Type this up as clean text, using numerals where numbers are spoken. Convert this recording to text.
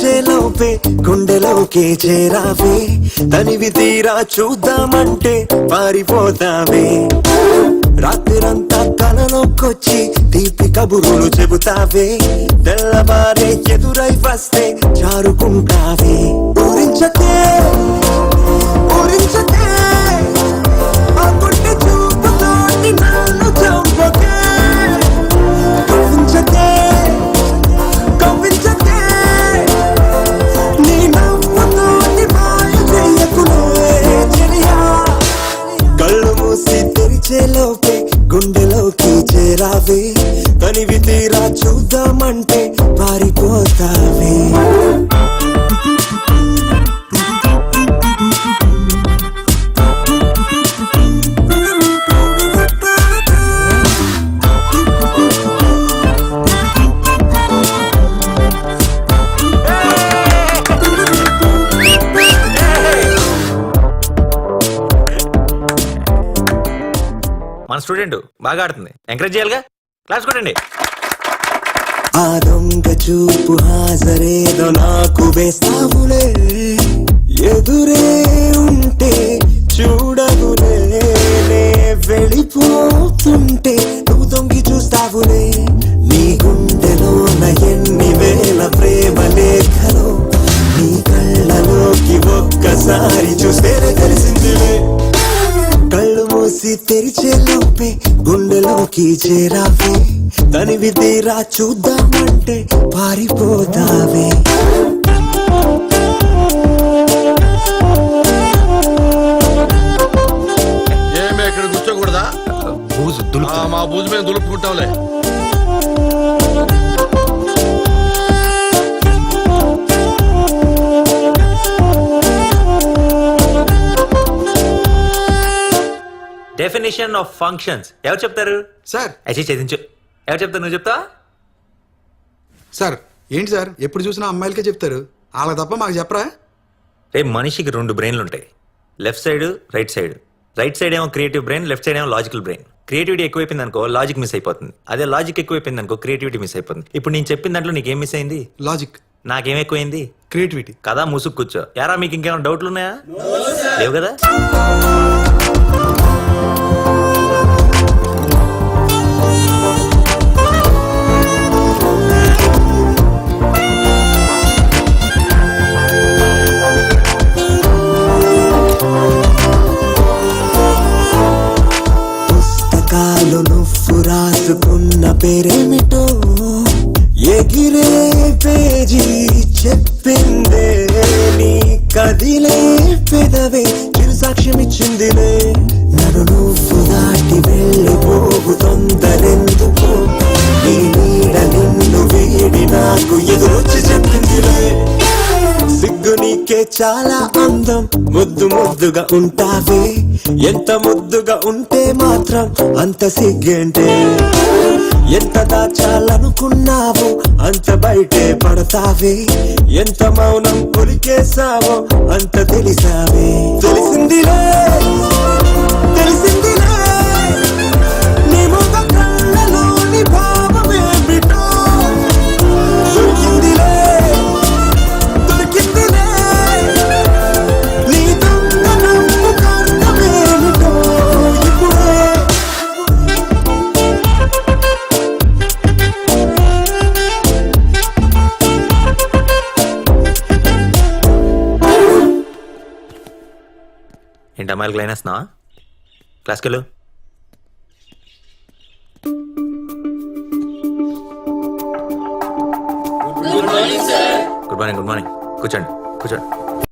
తెరిచేలోపే గుండెలోకే చేరావే తనివి తీరా చూద్దామంటే పారిపోతావే రాత్రిరంతా కలలోకొచ్చి తీపి కబురులు చెబుతావే తెల్లవారే ఎదురై వస్తే జారుకుంటావే ఊరించకే ఊరించకే ఆ గుండె చూపుతోటి నన్ను చంపకే కవ్వించకే కవ్వించకే నీ నవ్వుతోటి మాయ చేయకులే చెలియా కళ్ళు మూసి తెరిచేలోపే గుండెలోకి చేరావే తనివి తీరా చూద్దామంటే పారిపోతావే మన స్టూడెంట్ బాగా ఆడుతుంది, ఎంకరేజ్ చేయాలిగా. క్లాస్ కొట్టండి. ఆ దొంగ చూపు హాజరేదో నాకు వేస్తావులే ఎదురే ఉంటే చూడవులే నే వెళ్ళిపోతుంటే నువ్వు దొంగి చూస్తావులే నీ గుండెలోన ఎన్ని వేల ప్రేమ లేఖలో నీ కళ్ళలోకి ఒక్కసారి చూస్తేనే తెలిసిందిలే కళ్ళు మూసి తెరిచేలోపే గుండెలోకి చేరావే తనివి తీరా చూద్దామంటే పారిపోతావే ఏమే ఇక్కడ కూర్చోకూడదా? మా బూజు మేము దులుపుకుంటాంలే. డెఫినేషన్ ఆఫ్ ఫంక్షన్స్ ఎవరు చెప్తారు సార్? అయితే చదించు. ఎవరు చెప్తారు? నువ్వు చెప్తా. సార్ ఏంటి సార్ ఎప్పుడు చూసినా అమ్మాయిలకే చెప్తారు, వాళ్ళ తప్ప మాకు చెప్పరా? రే మనిషికి రెండు బ్రెయిన్లు ఉంటాయి, left side right side. Right side ఏమో క్రియేటివ్ బ్రెయిన్, లెఫ్ట్ సైడ్ ఏమో లాజికల్ బ్రెయిన్. క్రియేటివిటీ ఎక్కువైపోయింది అనుకో లాజిక్ మిస్ అయిపోతుంది, అదే లాజిక్ ఎక్కువైపోయింది అనుకో క్రియేటివిటీ మిస్ అయిపోతుంది. ఇప్పుడు నేను చెప్పిన దాంట్లో నీకేం మిస్ అయింది? లాజిక్. నాకేం ఎక్కువైంది? క్రియేటివిటీ. కదా ముసుగు కూర్చో. యారా మీకు ఇంకేమైనా డౌట్లు ఉన్నాయా? లేవు కదా. పుస్తకాలు నువ్వు రాసుకున్న పేరేమిటో ఎగిరే పేజీ చెప్పిందే నీ కదిలే పెదవే చిరు సాక్ష్యమిచ్చిందిలే నన్ను నువ్వు దాటి వెళ్ళిపోవు తొందరెందుకు నీ నీడ నిన్ను వీడి నాకు ఎదురొచ్చి చెప్పిందిలే సిగ్గు నీకే చాలా అందం ముద్దు ముద్దుగా ఉంటావే ఎంత ముద్దుగా ఉంటే మాత్రం అంత సిగ్గేంటే ఎంత దాచాలనుకున్నావో అంత బయటే పడతావే ఎంత మౌనం పులికేసావో అంత తెలిసావే తెలిసిందిలే తెలిసిందిలే నీ ముఖ కళ్ళలోని భావమేమిటో దొరికిందిలే దొరికిందిలే నీ దొంగ నవ్వు కారణమేమిటో ఇప్పుడే ఏంటి అమ్మాయిలకు లైన్ వేస్తున్నావా? క్లాస్కి వెళ్ళు. Good morning. Good morning. కూర్చోండి కూర్చోండి.